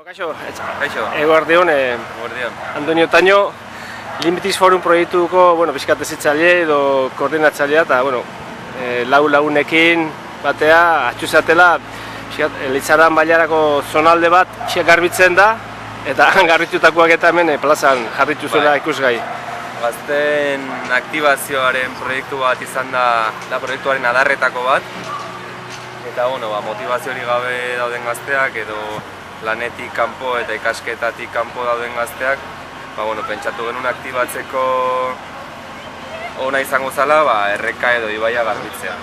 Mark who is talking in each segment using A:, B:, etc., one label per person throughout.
A: Kaixo,
B: Eguardion,
A: Antonio Taño, Limitis Forum proiektuko, pixkat hezitzaile edo koordinatzailea eta, lagunekin batea, atxuzatela, Leitzaran Bailarako zonalde bat garbitzen da, eta garbitutakoak eta hemen plazan jarritu zuela ikusgai.
B: Gazteen aktibazioaren proiektu bat izan da proiektuaren adarretako bat, eta motivaziorik gabe dauden gazteak edo lanetik kanpo eta ikasketatik kanpo dauden gazteak, pentsatu genuen aktibatzeko ona izango zala, erreka edo ibaia garbitzea.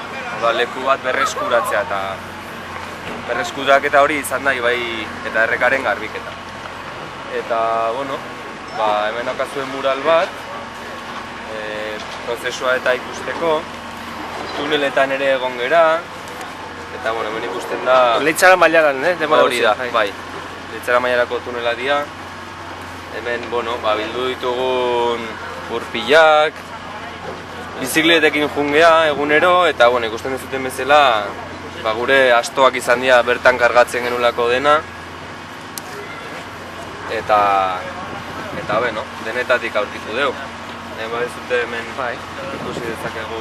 B: Leku bat berreskuratzea eta berreskuraketa hori izan da ibai eta errekaren garbiketa. Eta, hemen daukazuen mural bat, prozesua eta ikusteko, tuneletan ere egon gera, eta hemen ikusten da...
A: Leitzaran Bailaran,
B: Hori da, bai. Leitzaran Bailarako tunela dira. Hemen, bildu ditugun gurpilak, bizikletekin jungea egunero, eta ikusten duzuten bezala, gure astoak izan dira bertan kargatzen genulako dena. Eta, denetatik aurkitu dugu. Ez dute hemen ikusi dezakegu...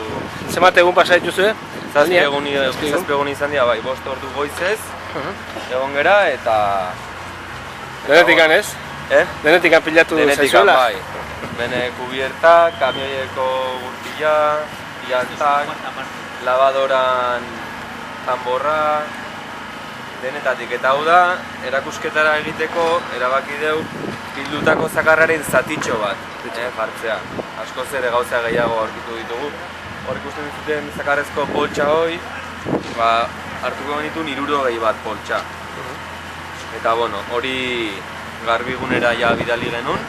A: Zenbat egun pasa dituzue?
B: Zazpi egun izan dira, 5 ordu goizez, egon gera eta...
A: Denetikan ez? Denetikan pilatu zaizuela?
B: Bai. Bene kubierta, kamioieko gurpila, jantak, lavadoran tamborra, denetatik. Eta hau da, erakusketara egiteko erabaki dugu bildutako zakarraren zatitxo bat jartzea. Askoz ere gauza gehiago aurkitu ditugu. Hor ikusten dizuten zakarrezko poltsa hoi, hartuko genituen 60 bat poltsa. Eta hori garbigunera ja bidali genuen.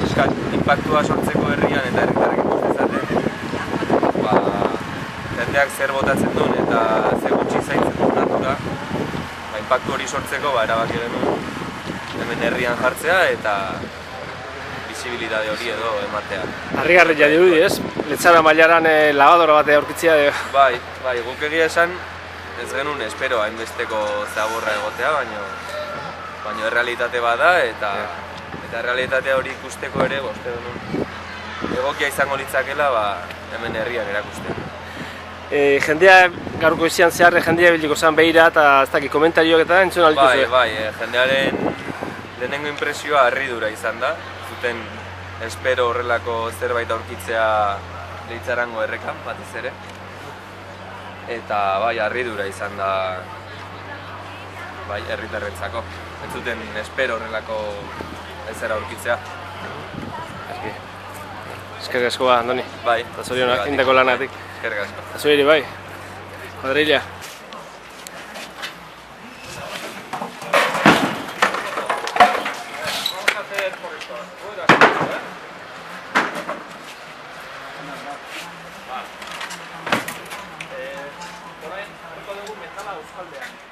B: Eskat inpaktua sortzeko herrian eta herritarrek ikusten zaten, jendeak zer botatzen duen eta ze gutxi zaintzen duen natura, inpaktu hori sortzeko erabaki genuen hemen herrian jartzea eta bisibilitate hori edo ematea.
A: Harrigarria dirudi, ez? Leitzaran Bailaran lavadora bat aurkitzea.
B: Bai, guk egia esan ez genuen espero hainbesteko zaborra egotea, baina errealitate bat da eta errealitatea hori ikusteko ere uste genuen egokia izango litzakela hemen herrian erakusten.
A: Jendea gaurko izan zeharre jendea biliko zen behira eta ez dakit komentarioak eta entzun aldituzu?
B: Bai, jendearen lehenengo impresioa harridura izan da. Zuten espero horrelako zerbait aurkitzea Leitzarango errekan, batez ere. Eta harridura izan da herritarrentzako. Ez zuten espero horrelako ezer aurkitzea.
A: Eskerrik asko Andoni.
B: Bai.
A: Eta zorionak indako lanatik.
B: Eskerrik asko.
A: Eta zuiri bai. Kuadrilla. Orain, harko dugu metala euskaldean.